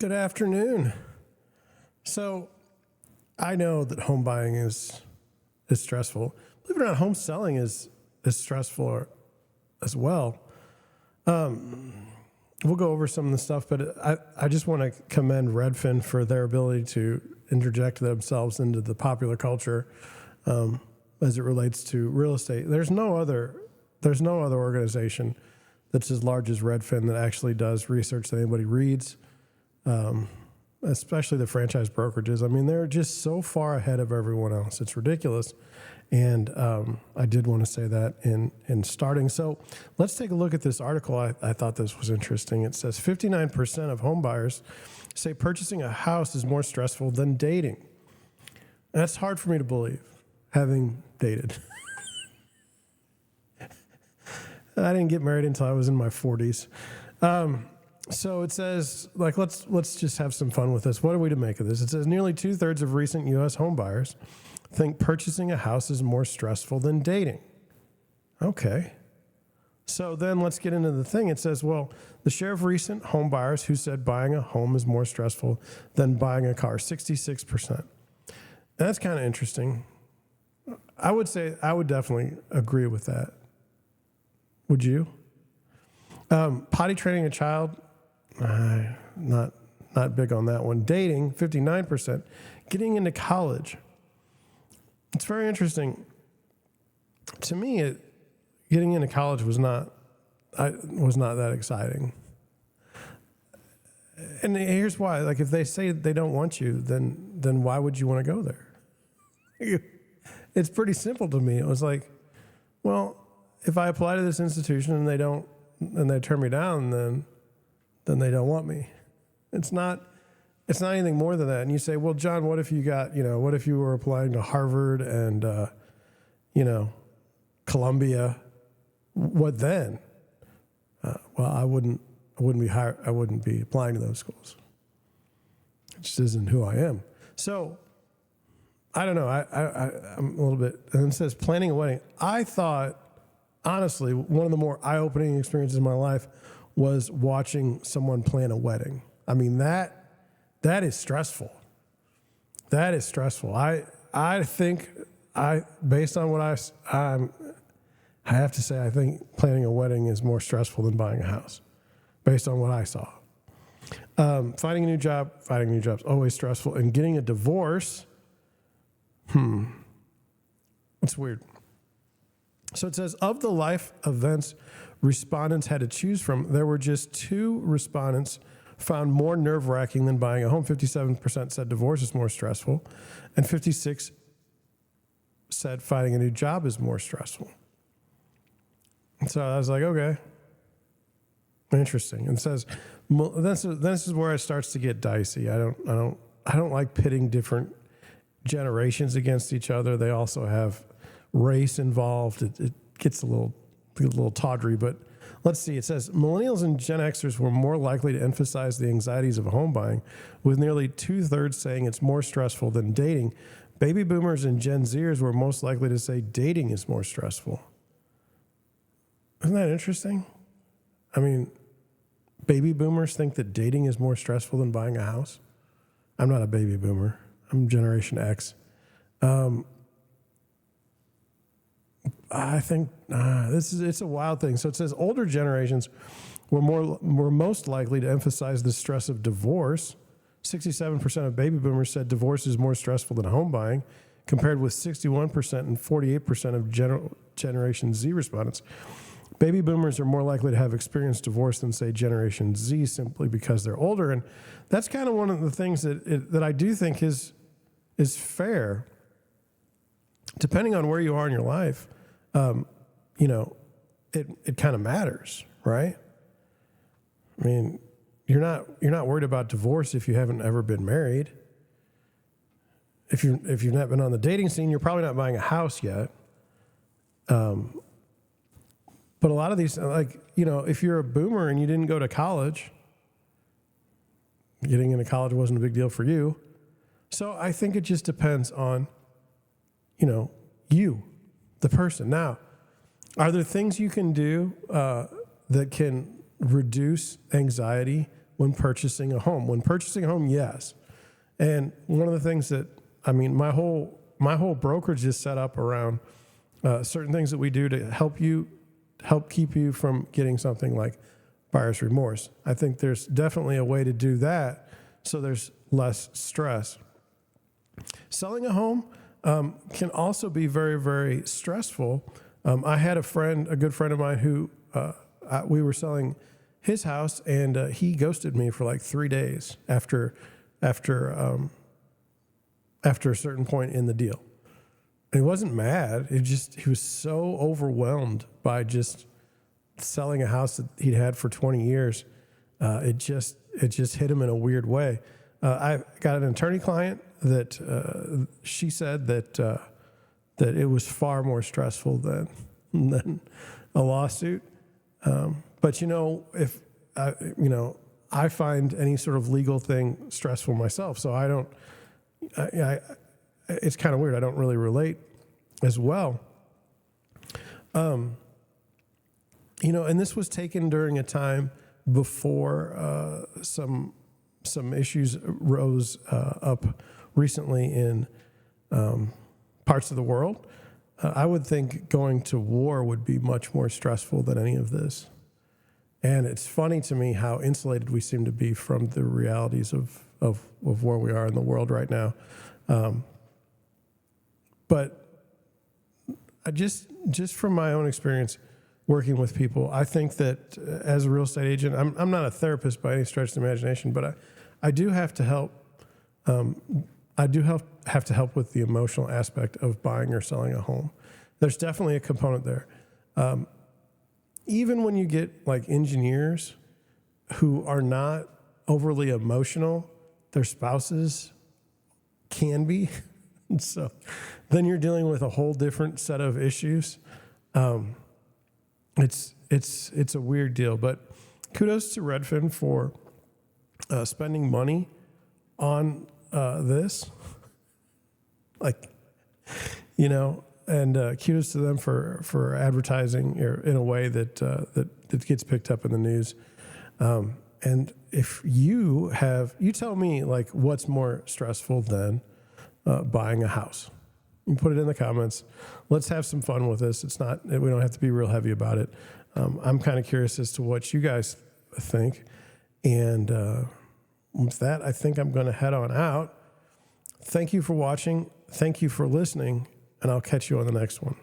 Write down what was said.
Good afternoon. So I know that home buying is stressful. Believe it or not, home selling is stressful as well. We'll go over some of the stuff, but I just want to commend Redfin for their ability to interject themselves into the popular culture as it relates to real estate. There's no other organization that's as large as Redfin that actually does research that anybody reads. Especially the franchise brokerages. I mean, they're just so far ahead of everyone else. It's ridiculous. And I did want to say that in starting. So let's take a look at this article. I thought this was interesting. It says 59% of home buyers say purchasing a house is more stressful than dating. That's hard for me to believe, having dated. I didn't get married until I was in my 40s. So it says, let's just have some fun with this. What are we to make of this? It says nearly 2/3 of recent U.S. home buyers think purchasing a house is more stressful than dating. Okay. So then let's get into the thing. It says, well, the share of recent home buyers who said buying a home is more stressful than buying a car, 66%. And that's kind of interesting. I would say I would definitely agree with that. Would you? Potty training a child, not big on that one. Dating, 59%. Getting into college. It's very interesting. To me, getting into college was not that exciting. And here's why. Like, if they say they don't want you, then why would you want to go there? It's pretty simple to me. It was like, well, if I apply to this institution and they turn me down, then they don't want me. It's not anything more than that. And you say, well, John, what if you were applying to Harvard and, Columbia? What then? Well, I wouldn't be applying to those schools. It just isn't who I am. So I don't know. I'm a little bit, and it says planning a wedding. I thought, honestly, one of the more eye-opening experiences in my life was watching someone plan a wedding. I mean, that is stressful. That is stressful. I think based on what I have to say, I think planning a wedding is more stressful than buying a house, based on what I saw. Finding a new job is always stressful. And getting a divorce, it's weird. So it says, of the life events respondents had to choose from, there were just 2 respondents found more nerve-wracking than buying a home. 57% said divorce is more stressful, and 56% said finding a new job is more stressful. And so I was like, okay, interesting. And it says, this is where it starts to get dicey. I don't like pitting different generations against each other. They also have race involved. It gets a little tawdry, but let's see. It says millennials and Gen Xers were more likely to emphasize the anxieties of home buying, with nearly 2/3 saying it's more stressful than dating. Baby boomers and Gen Zers were most likely to say dating is more stressful. Isn't that interesting? I mean, baby boomers think that dating is more stressful than buying a house. I'm not a baby boomer. I'm Generation X. I think it's a wild thing. So it says older generations were most likely to emphasize the stress of divorce. 67% of baby boomers said divorce is more stressful than home buying, compared with 61% and 48% of Generation Z respondents. Baby boomers are more likely to have experienced divorce than, say, Generation Z, simply because they're older. And that's kind of one of the things that I do think is fair. Depending on where you are in your life, it kind of matters, right? I mean, you're not worried about divorce if you haven't ever been married. If you've not been on the dating scene, you're probably not buying a house yet. But a lot of these, if you're a boomer and you didn't go to college, getting into college wasn't a big deal for you. So I think it just depends on, you, the person. Now, are there things you can do that can reduce anxiety when purchasing a home. When purchasing a home, yes. And one of the things that, my whole brokerage is set up around certain things that we do to help keep you from getting something like buyer's remorse. I think there's definitely a way to do that so there's less stress. Selling a home can also be very, very stressful. I had a good friend of mine who we were selling his house, and he ghosted me for like 3 days after a certain point in the deal. And he wasn't mad. He was so overwhelmed by just selling a house that he'd had for 20 years. It just hit him in a weird way. I got an attorney client that she said that it was far more stressful than a lawsuit. But if I find any sort of legal thing stressful myself, so I don't. It's kind of weird. I don't really relate as well. And this was taken during a time before some issues rose up recently in parts of the world. I would think going to war would be much more stressful than any of this. And it's funny to me how insulated we seem to be from the realities of where we are in the world right now. But I just from my own experience working with people, I think that as a real estate agent, I'm not a therapist by any stretch of the imagination, but I do have to help. Have to help with the emotional aspect of buying or selling a home. There's definitely a component there. Even when you get like engineers who are not overly emotional, their spouses can be. So then you're dealing with a whole different set of issues. It's a weird deal, but kudos to Redfin for spending money on this. And kudos to them for advertising in a way that gets picked up in the news. And if you tell me like what's more stressful than buying a house. You can put it in the comments. Let's have some fun with this. We don't have to be real heavy about it. I'm kind of curious as to what you guys think. And with that, I think I'm going to head on out. Thank you for watching. Thank you for listening. And I'll catch you on the next one.